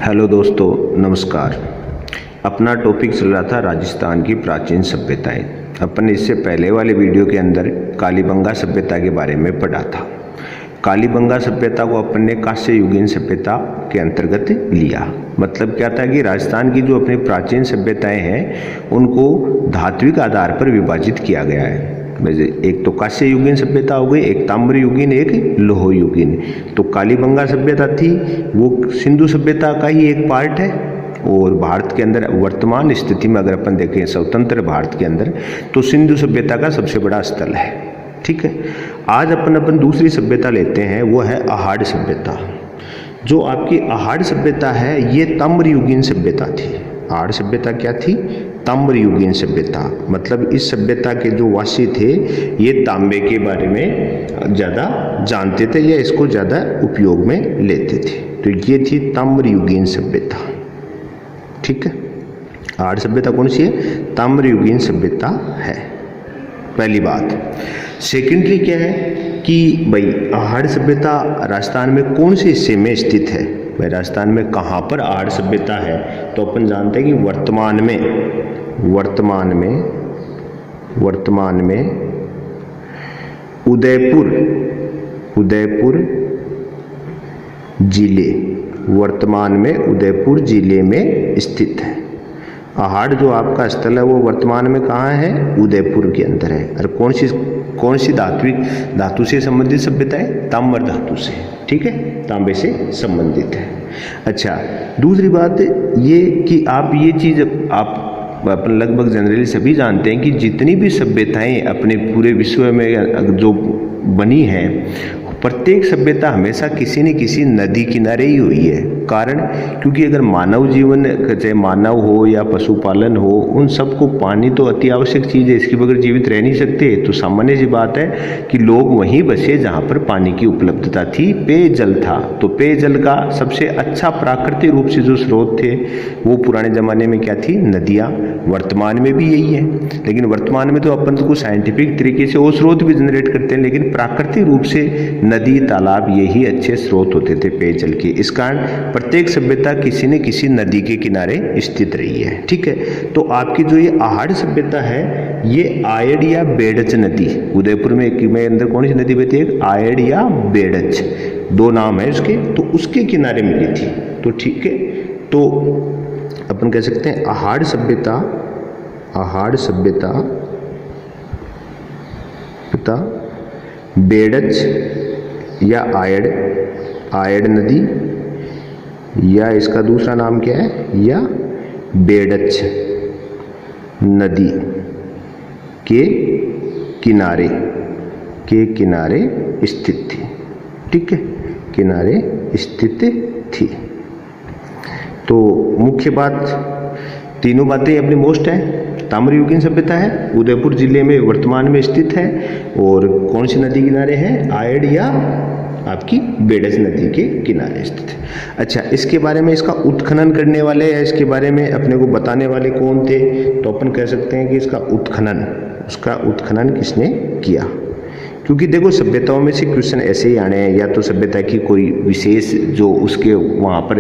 Hello दोस्तों, नमस्कार। अपना टॉपिक चल रहा था राजस्थान की प्राचीन सभ्यताएं। अपन इससे पहले वाले वीडियो के अंदर कालीबंगा सभ्यता के बारे में पढ़ा था। कालीबंगा सभ्यता को अपन ने कांस्य युगीन सभ्यता के अंतर्गत लिया। मतलब क्या था कि राजस्थान की जो अपनी प्राचीन सभ्यताएं हैं उनको धात्विक आधार पर विभाजित किया गया है। एक तो कांस्य युगीन सभ्यता हो गई, एक ताम्र युगीन, एक लोह युगीन। तो कालीबंगा सभ्यता थी वो सिंधु सभ्यता का ही एक पार्ट है। और भारत के अंदर वर्तमान स्थिति में अगर अपन देखें स्वतंत्र भारत के अंदर तो सिंधु सभ्यता का सबसे बड़ा स्थल है। ठीक है, आज अपन दूसरी सभ्यता लेते हैं, वो है आहाड़ सभ्यता। जो आपकी आहाड़ सभ्यता है ये ताम्र युगीन सभ्यता थी। आहाड़ सभ्यता क्या थी? ताम्र युगीन सभ्यता। मतलब इस सभ्यता के जो वासी थे ये तांबे के बारे में ज़्यादा जानते थे या इसको ज़्यादा उपयोग में लेते थे। तो ये थी ताम्र युगीन सभ्यता। ठीक है, आहाड़ सभ्यता कौन सी है? ताम्र युगीन सभ्यता है, पहली बात। सेकेंडरी क्या है कि भाई आहाड़ सभ्यता राजस्थान में कौन से हिस्से में स्थित है? भाई राजस्थान में कहाँ पर आहाड़ सभ्यता है? तो अपन जानते हैं कि वर्तमान में उदयपुर जिले, वर्तमान में उदयपुर जिले में स्थित है। आहाड़ जो आपका स्थल है वो वर्तमान में कहाँ है? उदयपुर के अंदर है। और कौन सी धातु से संबंधित सभ्यता है? ताम्र धातु से। ठीक है, तांबे से संबंधित है। अच्छा, दूसरी बात ये कि आप ये चीज़ अपन लगभग जनरली सभी जानते हैं कि जितनी भी सभ्यताएं अपने पूरे विश्व में जो बनी हैं, प्रत्येक सभ्यता हमेशा किसी न किसी नदी किनारे ही हुई है। कारण क्योंकि अगर मानव जीवन, चाहे मानव हो या पशुपालन हो, उन सबको पानी तो अति आवश्यक चीज़ है, इसके बगैर जीवित रह नहीं सकते। तो सामान्य सी बात है कि लोग वहीं बसे जहाँ पर पानी की उपलब्धता थी, पेयजल था। तो पेयजल का सबसे अच्छा प्राकृतिक रूप से जो स्रोत थे वो पुराने ज़माने में क्या थी? नदियाँ। वर्तमान में भी यही है, लेकिन वर्तमान में तो अपन को साइंटिफिक तरीके से वो स्रोत भी जनरेट करते हैं, लेकिन प्राकृतिक रूप से नदी तालाब यही अच्छे स्रोत होते थे पेयजल के। इस कारण प्रत्येक सभ्यता किसी न किसी नदी के किनारे स्थित रही है। ठीक है, तो आपकी जो ये आहाड़ सभ्यता है ये आयड़ या बेड़च नदी, उदयपुर में अंदर कौन सी नदी बहती है? आयड़ या बेड़च, दो नाम है उसके, तो उसके किनारे मिली थी। तो ठीक है, तो अपन कह सकते हैं आहाड़ सभ्यता बेड़च या आयड़ नदी, या इसका दूसरा नाम क्या है? या बेड़च नदी के किनारे स्थित थी। ठीक है, किनारे स्थित थी। तो मुख्य बात, तीनों बातें अपनी मोस्ट है। ताम्र युगीन सभ्यता है, उदयपुर जिले में वर्तमान में स्थित है, और कौन सी नदी किनारे है? आयड़ या आपकी बेड़च नदी के किनारे स्थित है। अच्छा, इसके बारे में इसका उत्खनन करने वाले या इसके बारे में अपने को बताने वाले कौन थे? तो अपन कह सकते हैं कि उसका उत्खनन किसने किया? क्योंकि देखो सभ्यताओं में से क्वेश्चन ऐसे ही आने हैं, या तो सभ्यता की कोई विशेष जो उसके वहाँ पर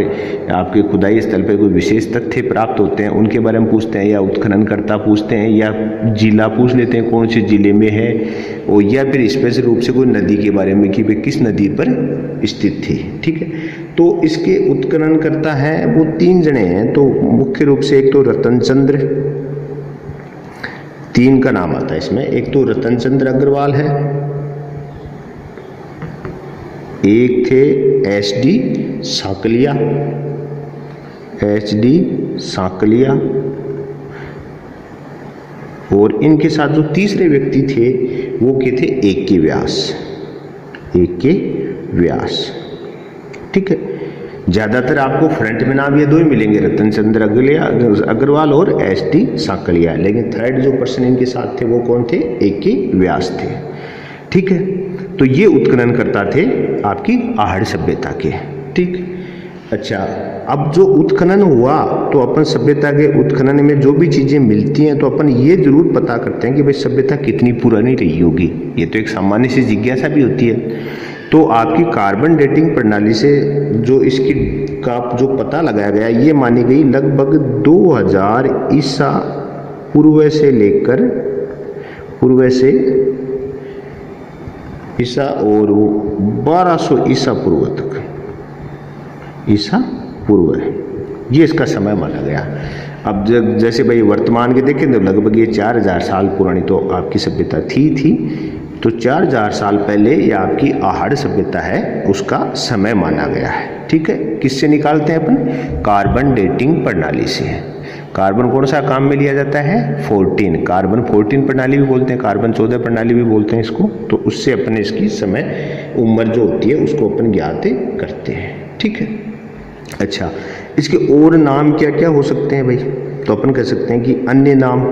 आपके खुदाई स्थल पर कोई विशेष तथ्य प्राप्त होते हैं उनके बारे में पूछते हैं, या उत्खननकर्ता पूछते हैं, या जिला पूछ लेते हैं कौन से जिले में है, और या फिर स्पेशल रूप से कोई नदी के बारे में कि वे किस नदी पर स्थित थी। ठीक है, तो इसके उत्खननकर्ता हैं वो 3 जने हैं। तो मुख्य रूप से एक तो रतनचंद्र, 3 का नाम आता है इसमें। एक तो रतनचंद्र अग्रवाल है, एक थे HD साकलिया, और इनके साथ जो तीसरे व्यक्ति थे वो के थे एक के व्यास। ठीक है, ज्यादातर आपको फ्रंट में नाम ये 2 ही मिलेंगे, रतनचंद्र अग्रवाल और HD साकलिया, लेकिन थर्ड जो पर्सन इनके साथ थे वो कौन थे? एक के व्यास थे। ठीक है, तो ये उत्खनन करता थे आपकी आहाड़ सभ्यता के। ठीक, अच्छा, अब जो उत्खनन हुआ तो अपन सभ्यता के उत्खनन में जो भी चीजें मिलती हैं तो अपन ये जरूर पता करते हैं कि भाई सभ्यता कितनी पुरानी रही होगी। ये तो एक सामान्य सी जिज्ञासा भी होती है। तो आपकी कार्बन डेटिंग प्रणाली से जो इसकी का जो पता लगाया गया ये मानी गई लगभग 2000 ईसा पूर्व से लेकर ईसा और 1200 ईसा पूर्व तक, ईसा पूर्व है ये इसका समय माना गया। अब जब जैसे भाई वर्तमान के देखें तो लगभग ये 4000 साल पुरानी तो आपकी सभ्यता थी तो 4000 साल पहले ये आपकी आहड़ सभ्यता है उसका समय माना गया है। ठीक है, किससे निकालते हैं अपन? कार्बन डेटिंग प्रणाली से। कार्बन कौन सा काम में लिया जाता है? 14, कार्बन 14 प्रणाली भी बोलते हैं, कार्बन 14 प्रणाली भी बोलते हैं इसको। तो उससे अपन इसकी समय उम्र जो होती है उसको अपन ज्ञात करते हैं। ठीक है, अच्छा इसके और नाम क्या क्या हो सकते हैं भाई? तो अपन कह सकते हैं कि अन्य नाम,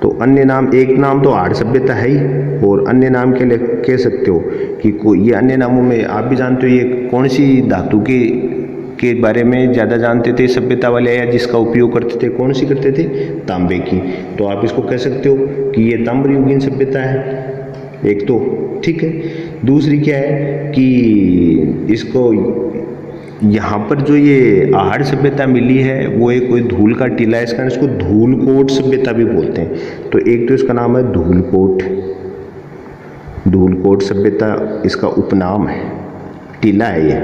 तो अन्य नाम, एक नाम तो आहड़ सभ्यता है ही, और अन्य नाम के लिए कह सकते हो कि कोई, ये अन्य नामों में आप भी जानते हो ये कौन सी धातु के बारे में ज़्यादा जानते थे सभ्यता वाले, या जिसका उपयोग करते थे, कौन सी करते थे? तांबे की। तो आप इसको कह सकते हो कि ये ताम्रयुगीन सभ्यता है एक तो। ठीक है, दूसरी क्या है कि इसको यहाँ पर जो ये आहड़ सभ्यता मिली है वो एक कोई धूल का टीला है, इस कारण इसको धूलकोट सभ्यता भी बोलते हैं। तो एक तो इसका नाम है धूलकोट, धूलकोट सभ्यता इसका उपनाम है, टीला है ये,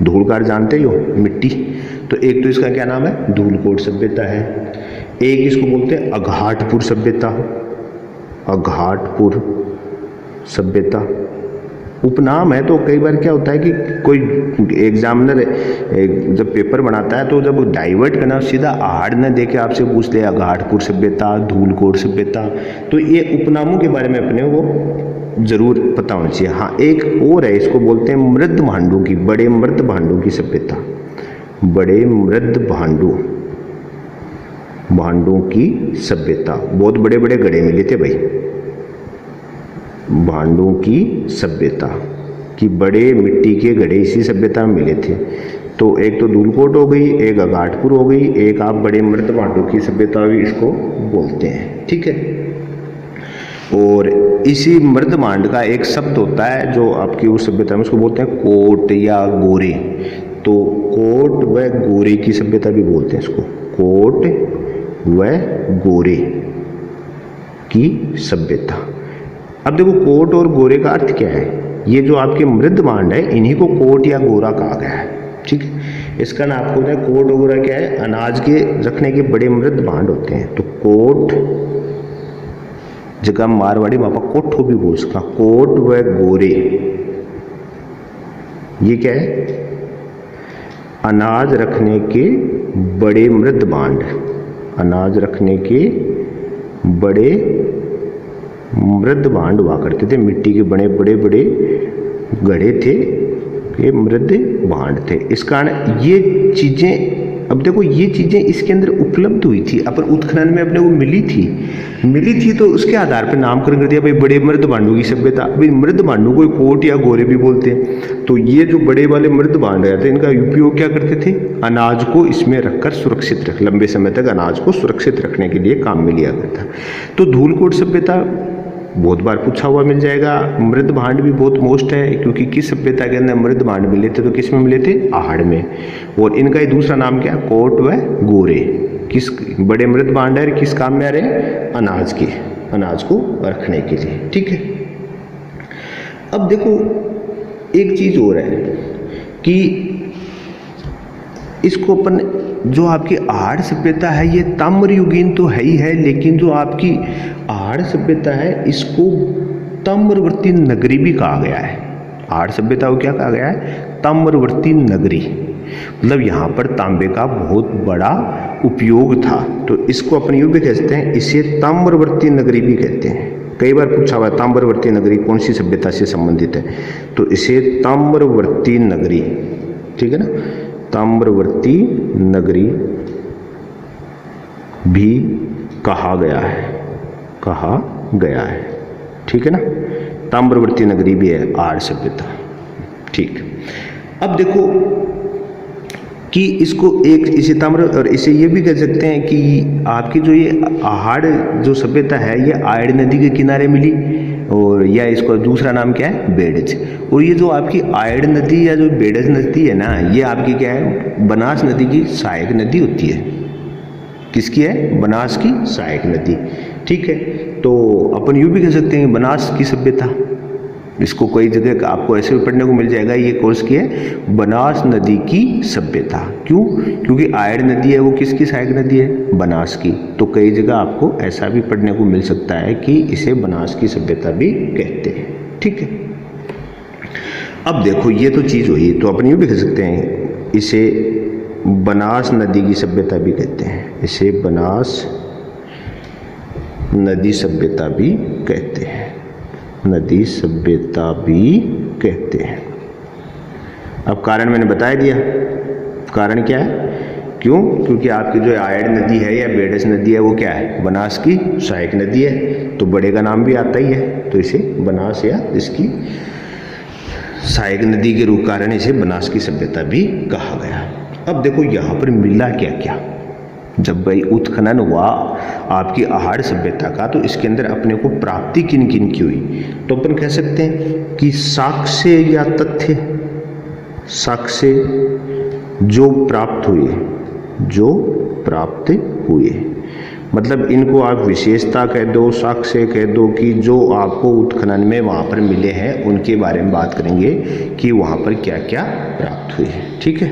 धूलकार जानते हो मिट्टी, तो एक तो इसका क्या नाम है? धूलकोट सभ्यता है। एक इसको बोलते हैं अघाटपुर सभ्यता, अघाटपुर सभ्यता उपनाम है। तो कई बार क्या होता है कि कोई एग्जामिनर जब पेपर बनाता है तो जब डाइवर्ट करना सीधा आहड़ न दे के आपसे पूछ ले अघाटपुर सभ्यता, धूलकोट सभ्यता, तो ये उपनामों के बारे में अपने को जरूर पता होना चाहिए। हाँ, एक और है, इसको बोलते हैं मृद भांडों की, बड़े मृद भांडों की सभ्यता, बड़े मृद भांडों की सभ्यता। बहुत बड़े बड़े घड़े मिले थे भाई, भांडों की सभ्यता कि बड़े मिट्टी के घड़े इसी सभ्यता में मिले थे। तो एक तो धूलकोट हो गई, एक अघाटपुर हो गई, एक आप बड़े मृद भांडों की सभ्यता भी इसको बोलते हैं। ठीक है, और इसी मृद भांड का एक शब्द होता है जो आपकी उस सभ्यता में, उसको बोलते हैं कोट या गोरे। तो कोट व गोरे की सभ्यता भी बोलते हैं इसको, कोट व गोरे की सभ्यता। अब देखो कोट और गोरे का अर्थ क्या है? ये जो आपके मृद भांड है इन्हीं को कोट या गोरा कहा गया है। ठीक है, इसका नाम आपको पता है कोट और गोरा क्या है? अनाज के रखने के बड़े मृद भांड होते हैं। तो कोट जगह मारवाड़ी मापा कोठो भी बोल सकता, कोट व गोरे ये क्या है? अनाज रखने के बड़े मृद भांड, अनाज रखने के बड़े मृद भांड हुआ करते थे, मिट्टी के बड़े बड़े बड़े घड़े थे, ये मृद भांड थे। इस कारण ये चीजें, अब देखो ये चीजें इसके अंदर उपलब्ध हुई थी, अपन उत्खनन में अपने को मिली थी तो उसके आधार पर नामकरण कर दिया भाई बड़े मृद भांडों की सभ्यता। भाई मृद भांडों को कोट या गोरे भी बोलते हैं। तो ये जो बड़े वाले मृद भांड रहते इनका उपयोग क्या करते थे? अनाज को इसमें रखकर सुरक्षित रख, लंबे समय तक अनाज को सुरक्षित रखने के लिए काम में लिया करता। तो धूलकोट सभ्यता बहुत बार पूछा हुआ मिल जाएगा। मृद भांड भी बहुत मोस्ट है, क्योंकि किस सभ्यता के अंदर मृद भांड मिले थे? तो किस में मिले थे? आहड़ में। और इनका ही दूसरा नाम क्या? कोट व गोरे। किस बड़े मृद भांड है, किस काम में आ रहे? अनाज के, अनाज को रखने के लिए। ठीक है, अब देखो एक चीज और है कि इसको अपन, जो आपकी आहड़ सभ्यता है ये ताम्रयुगीन तो है ही है, लेकिन जो आपकी आहड़ सभ्यता है इसको ताम्रवर्ती नगरी भी कहा गया है। आहड़ सभ्यता को क्या कहा गया है? ताम्रवर्ती नगरी। मतलब यहाँ पर तांबे का बहुत बड़ा उपयोग था, तो इसको अपन यूँ भी कहते हैं, इसे ताम्रवर्ती नगरी भी कहते हैं। कई बार पूछा हुआ है ताम्रवर्ती नगरी कौन सी सभ्यता से संबंधित है, तो इसे ताम्रवर्ती नगरी, ठीक है ना, ताम्रवर्ती नगरी भी कहा गया है, ठीक है ना। ताम्रवर्ती नगरी भी है आहड़ सभ्यता। ठीक, अब देखो कि इसको एक इसे ताम्र, और इसे ये भी कह सकते हैं कि आपकी जो ये आहड़ जो सभ्यता है ये आयड़ नदी के किनारे मिली, और और या इसका दूसरा नाम क्या है, बेडज। और ये जो आपकी आयड नदी या जो बेडज नदी है ना, ये आपकी क्या है, बनास नदी की सहायक नदी होती है। किसकी है, बनास की सहायक नदी। ठीक है, तो अपन यूं भी कह सकते हैं बनास की सभ्यता। इसको कई जगह आपको ऐसे भी पढ़ने को मिल जाएगा, ये कोर्स की है बनास नदी की सभ्यता। क्यों, क्योंकि आयड नदी है वो किसकी सहायक नदी है, बनास की। तो कई जगह आपको ऐसा भी पढ़ने को मिल सकता है कि इसे बनास की सभ्यता भी कहते हैं। ठीक है, अब देखो ये तो चीज हुई, तो अपन यूं भी कह सकते हैं इसे बनास नदी की सभ्यता भी कहते हैं, इसे बनास नदी सभ्यता भी कहते हैं, नदी सभ्यता भी कहते हैं। अब कारण मैंने बता दिया, कारण क्या है, क्यों, क्योंकि आपकी जो आयड नदी है या बेडस नदी है वो क्या है, बनास की सहायक नदी है, तो बड़े का नाम भी आता ही है, तो इसे बनास या इसकी सहायक नदी के रूप कारण इसे बनास की सभ्यता भी कहा गया। अब देखो यहाँ पर मिला क्या क्या, जब भाई उत्खनन हुआ आपकी आहार सभ्यता का, तो इसके अंदर अपने को प्राप्ति किन किन की हुई, तो अपन कह सकते हैं कि साक्ष्य या तथ्य, साक्ष्य जो प्राप्त हुए, जो प्राप्त हुए, मतलब इनको आप विशेषता कह दो, साक्ष्य कह दो, कि जो आपको उत्खनन में वहाँ पर मिले हैं उनके बारे में बात करेंगे कि वहाँ पर क्या क्या प्राप्त हुए। ठीक है,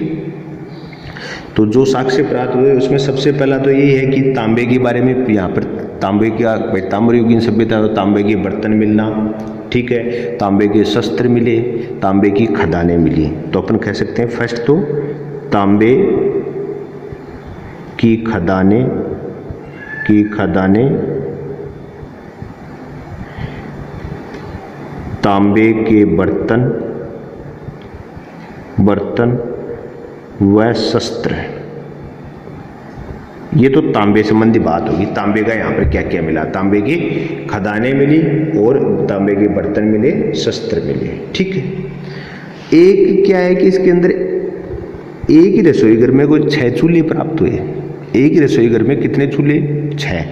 तो जो साक्ष्य प्राप्त हुए उसमें सबसे पहला तो यही है कि तांबे के बारे में, यहाँ पर तांबे का ताम्रयुगीन सभ्यता, तो तांबे के बर्तन मिलना। ठीक है, तांबे के शस्त्र मिले, तांबे की खदानें मिली। तो अपन कह सकते हैं फर्स्ट तो तांबे की खदानें, तांबे के बर्तन व शस्त्र, ये तो तांबे संबंधी बात होगी। तांबे का यहाँ पर क्या क्या मिला, तांबे की खदानें मिली और तांबे के बर्तन मिले, शस्त्र मिले। ठीक है, एक क्या है कि इसके अंदर एक ही रसोई घर में कोई 6 चूल्हे प्राप्त हुए। एक ही रसोई घर में कितने चूल्हे, 6।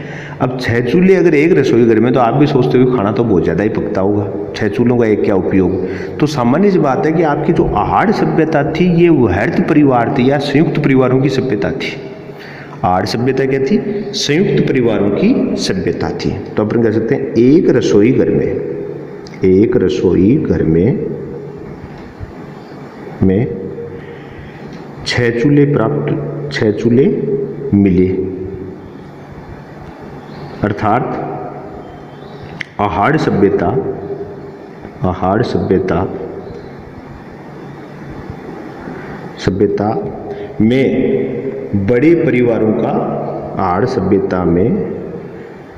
अब 6 चूल्हे अगर एक रसोई घर में, तो आप भी सोचते हो खाना तो बहुत ज़्यादा ही पकता होगा, 6 चूल्हों का एक क्या उपयोग। तो सामान्य सी बात है कि आपकी जो आहार सभ्यता थी ये वृहत परिवार थी या संयुक्त परिवारों की सभ्यता थी। आहार सभ्यता क्या थी, संयुक्त परिवारों की सभ्यता थी। तो अपन कह सकते हैं एक रसोई घर में 6 चूल्हे प्राप्त, 6 चूल्हे मिले, अर्थात आहार सभ्यता में बड़े परिवारों का, आहार सभ्यता में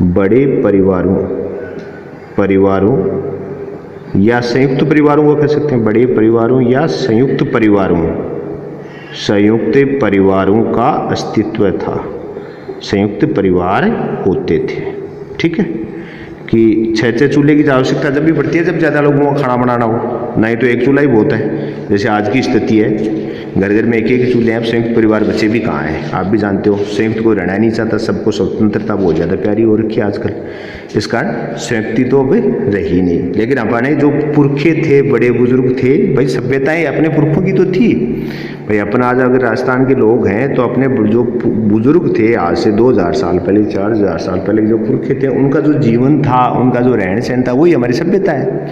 बड़े परिवारों या संयुक्त परिवारों को कह सकते हैं, बड़े परिवारों या संयुक्त परिवारों का अस्तित्व था, संयुक्त परिवार होते थे। ठीक है, कि 6 चूल्हे की आवश्यकता जब भी पड़ती है जब ज़्यादा लोगों का खाना बनाना हो, नहीं तो एक चूल्हा ही बहुत है। जैसे आज की स्थिति है, घर घर में एक एक चूल्हे हैं, अब संयुक्त परिवार बचे भी कहाँ हैं, आप भी जानते हो। संयुक्त कोई रहना नहीं चाहता, सबको स्वतंत्रता बहुत ज़्यादा प्यारी हो रखी है आजकल, इस कारण संयुक्ति तो अब रही नहीं। लेकिन अपने जो पुरखे थे, बड़े बुजुर्ग थे, भाई सभ्यताएं अपने पुरखों की तो थी भाई। अपन आज अगर राजस्थान के लोग हैं तो अपने जो बुजुर्ग थे आज से 2000 साल पहले, 4000 साल पहले जो पुरखे थे, उनका जो जीवन था, उनका जो रहन सहन था, वही हमारी सभ्यता है।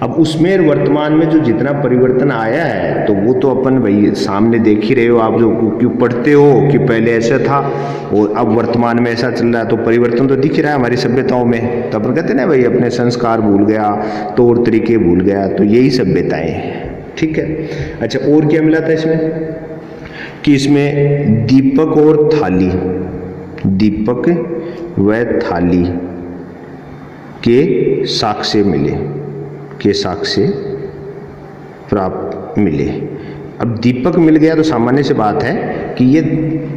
अब उसमें वर्तमान में जो जितना परिवर्तन आया है, तो वो तो अपन भाई सामने देख ही रहे हो आप, जो क्यों पढ़ते हो कि पहले ऐसा था और अब वर्तमान में ऐसा चल रहा है, तो परिवर्तन तो दिख रहा है हमारी सभ्यताओं में। तो अपन कहते हैं ना भाई, अपने संस्कार भूल गया, तौर तरीके भूल गया, तो यही सभ्यताएं हैं। ठीक है, अच्छा और क्या मिला था इसमें, कि इसमें दीपक और थाली, दीपक व थाली के साक्ष्य मिले, के साक्ष्य प्राप्त मिले। अब दीपक मिल गया तो सामान्य से बात है कि ये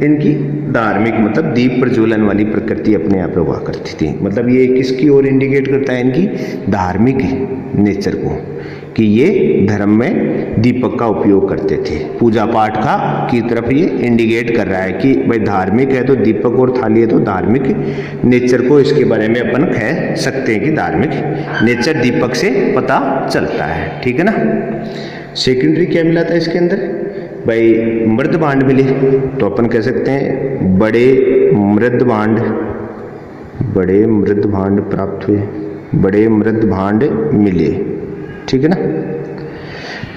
इनकी धार्मिक, मतलब दीप प्रज्वलन वाली प्रकृति अपने आप हुआ करती थी। मतलब ये किसकी ओर इंडिकेट करता है, इनकी धार्मिक नेचर को, कि ये धर्म में दीपक का उपयोग करते थे। पूजा पाठ का की तरफ ये इंडिकेट कर रहा है कि भाई धार्मिक है तो दीपक और थाली है तो धार्मिक नेचर को इसके बारे में अपन कह सकते हैं कि धार्मिक नेचर दीपक से पता चलता है। ठीक है ना। सेकेंडरी क्या मिला था इसके अंदर, भाई मृद भांड मिले, तो अपन कह सकते हैं बड़े मृद भांड प्राप्त हुए, बड़े मृद भांड मिले। ठीक है ना।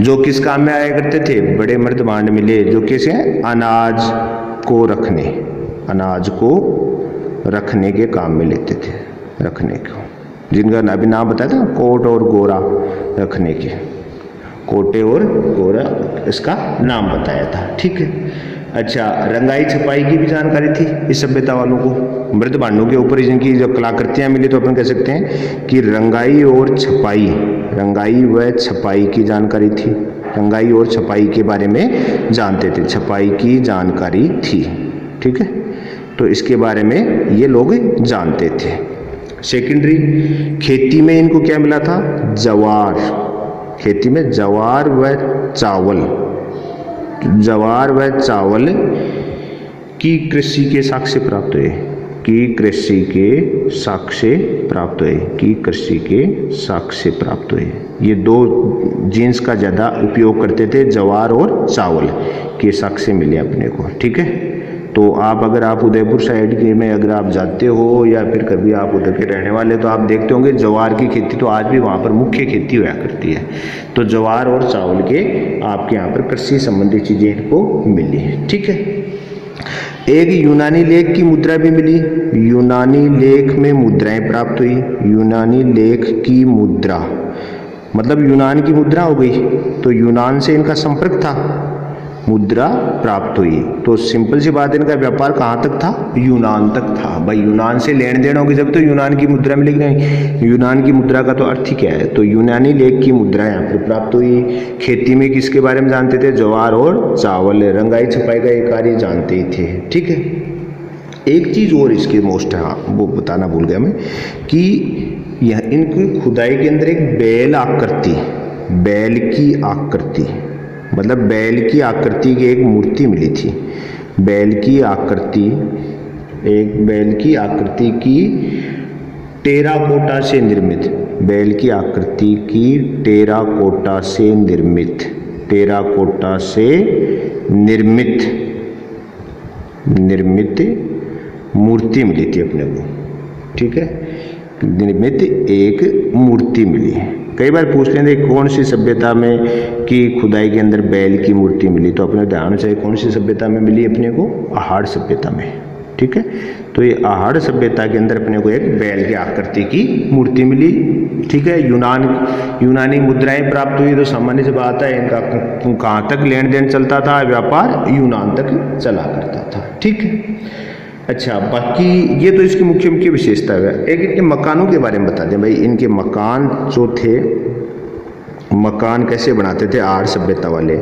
जो किस काम में आया करते थे, बड़े मृद भांड मिले जो किस हैं, अनाज को रखने के काम में लेते थे, रखने को, जिनका अभी नाम बताया था कोट और गोरा, रखने के, कोटे और गोरा इसका नाम बताया था। ठीक है। अच्छा, रंगाई छपाई की भी जानकारी थी इस सभ्यता वालों को। मृद भांडों के ऊपर जिनकी जो कलाकृतियां मिली तो अपन कह सकते हैं कि रंगाई व छपाई की जानकारी थी, रंगाई और छपाई के बारे में जानते थे, छपाई की जानकारी थी। ठीक है। तो इसके बारे में ये लोग जानते थे। सेकेंडरी, खेती में इनको क्या मिला था, जवार, खेती में जवार व चावल की कृषि के साक्ष्य प्राप्त हुए, ये दो जीन्स का ज़्यादा उपयोग करते थे, जवार और चावल के साक्ष्य मिले अपने को। ठीक है। तो अगर आप उदयपुर साइड के में अगर आप जाते हो या फिर कभी आप उधर के रहने वाले तो आप देखते होंगे जवार की खेती तो आज भी वहाँ पर मुख्य खेती हुआ करती है। तो जवार और चावल के आपके यहाँ पर कृषि संबंधी चीजें इनको मिली। ठीक है। एक यूनानी लेख की मुद्रा भी मिली, यूनानी लेख में मुद्राएं प्राप्त हुई, यूनानी लेख की मुद्रा मतलब यूनान की मुद्रा हो गई, तो यूनान से इनका संपर्क था, मुद्रा प्राप्त हुई। तो सिंपल सी बात, इनका व्यापार कहाँ तक था, यूनान तक था। भाई यूनान से लेन देन होगी जब तो यूनान की मुद्रा मिलेगी नहीं। यूनान की मुद्रा का तो अर्थ ही क्या है, तो यूनानी लेख की मुद्रा यहाँ पर प्राप्त हुई। खेती में किसके बारे में जानते थे, जवार और चावल। रंगाई छपाई का एक कार्य जानते ही थे। ठीक है। एक चीज और इसकी मोस्ट है, वो बताना भूल गया मैं, कि यह इनकी खुदाई के अंदर एक बैल की आकृति की एक मूर्ति मिली थी। बैल की आकृति की टेराकोटा से निर्मित, मूर्ति मिली थी अपने को। ठीक है। निर्मित एक मूर्ति मिली। कई बार पूछ लेते कौन सी सभ्यता में की खुदाई के अंदर बैल की मूर्ति मिली, तो अपने ध्यान चाहिए कौन सी सभ्यता में मिली अपने को, आहाड़ सभ्यता में। ठीक है। तो ये आहाड़ सभ्यता के अंदर अपने को एक बैल की आकृति की मूर्ति मिली। ठीक है। यूनानी मुद्राएं प्राप्त हुई, तो सामान्य सी बात है इनका कहाँ तक लेन देन चलता था, व्यापार यूनान तक चला करता था। ठीक है। अच्छा, बाकी ये तो इसकी मुख्य विशेषता है। एक इनके मकानों के बारे में बता दें भाई, इनके मकान जो थे, मकान कैसे बनाते थे आहाड़ सभ्यता वाले,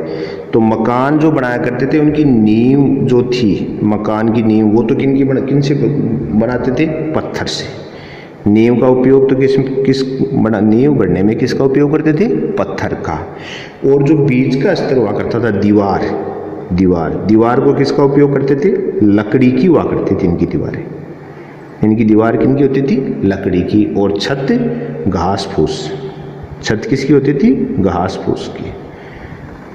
तो मकान जो बनाया करते थे उनकी नींव जो थी, मकान की नींव वो तो किन से बनाते थे, पत्थर से। नींव का उपयोग तो नींव गढ़ने में किसका उपयोग करते थे, पत्थर का। और जो बीच का स्तर हुआ करता था, दीवार को किसका उपयोग करते थे, लकड़ी की हुआ करती थी इनकी दीवारें। इनकी दीवार किनकी होती थी, लकड़ी की। और छत घास फूस, छत किसकी होती थी, घास फूस की।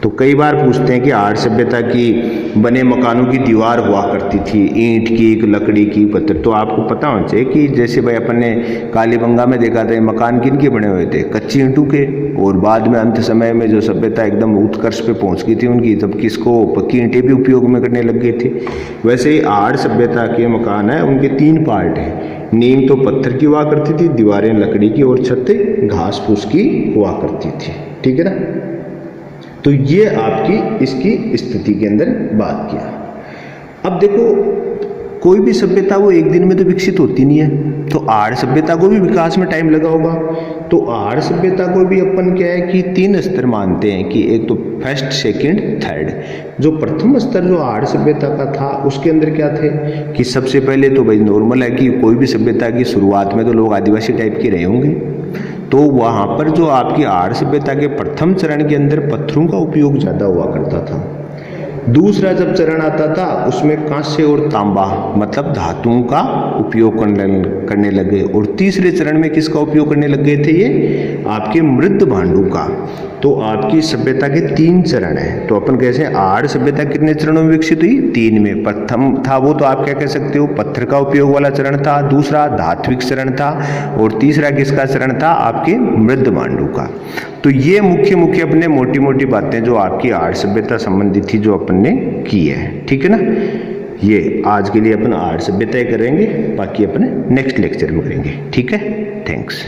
तो कई बार पूछते हैं कि आहाड़ सभ्यता की बने मकानों की दीवार हुआ करती थी ईंट की, लकड़ी की, पत्थर। तो आपको पता होना चाहिए कि जैसे भाई अपन ने कालीबंगा में देखा था मकान किन के बने हुए थे, कच्ची ईंटों के। और बाद में अंत समय में जो सभ्यता एकदम उत्कर्ष पे पहुंच गई थी उनकी, तब किसको पक्की ईंटें भी उपयोग में करने लग गए थे। वैसे ही आहाड़ सभ्यता के मकान है, उनके 3 पार्ट हैं। नींव तो पत्थर की हुआ करती थी, दीवारें लकड़ी की और छत घास फूस की हुआ करती थी। ठीक है ना। तो ये आपकी इसकी स्थिति के अंदर बात किया। अब देखो, कोई भी सभ्यता वो एक दिन में तो विकसित होती नहीं है, तो आहाड़ सभ्यता को भी विकास में टाइम लगा होगा। तो आहाड़ सभ्यता को भी अपन क्या है कि 3 स्तर मानते हैं, कि एक तो फर्स्ट, सेकंड, थर्ड। जो प्रथम स्तर जो आहाड़ सभ्यता का था उसके अंदर क्या थे कि सबसे पहले तो भाई नॉर्मल है कि कोई भी सभ्यता की शुरुआत में तो लोग आदिवासी टाइप के रहे होंगे। तो वहाँ पर जो आपकी आर्य सभ्यता के प्रथम चरण के अंदर पत्थरों का उपयोग ज़्यादा हुआ करता था। दूसरा जब चरण आता था उसमें कांस्य और तांबा मतलब धातुओं का उपयोग करने लगे, और तीसरे चरण में किसका उपयोग करने लग गए थे, ये आपके मृद भांडों का। तो आपकी सभ्यता के 3 चरण हैं। तो अपन कैसे आर्य सभ्यता कितने चरणों में विकसित हुई, 3 में। प्रथम था वो तो आप क्या कह सकते हो, पत्थर का उपयोग वाला चरण था, दूसरा धात्विक चरण था, और तीसरा किसका चरण था, आपके मृद भांडों का। तो ये मुख्य अपने मोटी मोटी बातें जो आपकी आर्य सभ्यता संबंधी थी जो अपन ने की है, ठीक है ना। ये आज के लिए अपन आर्य सभ्यता करेंगे, बाकी अपने नेक्स्ट लेक्चर में करेंगे, ठीक है। थैंक्स।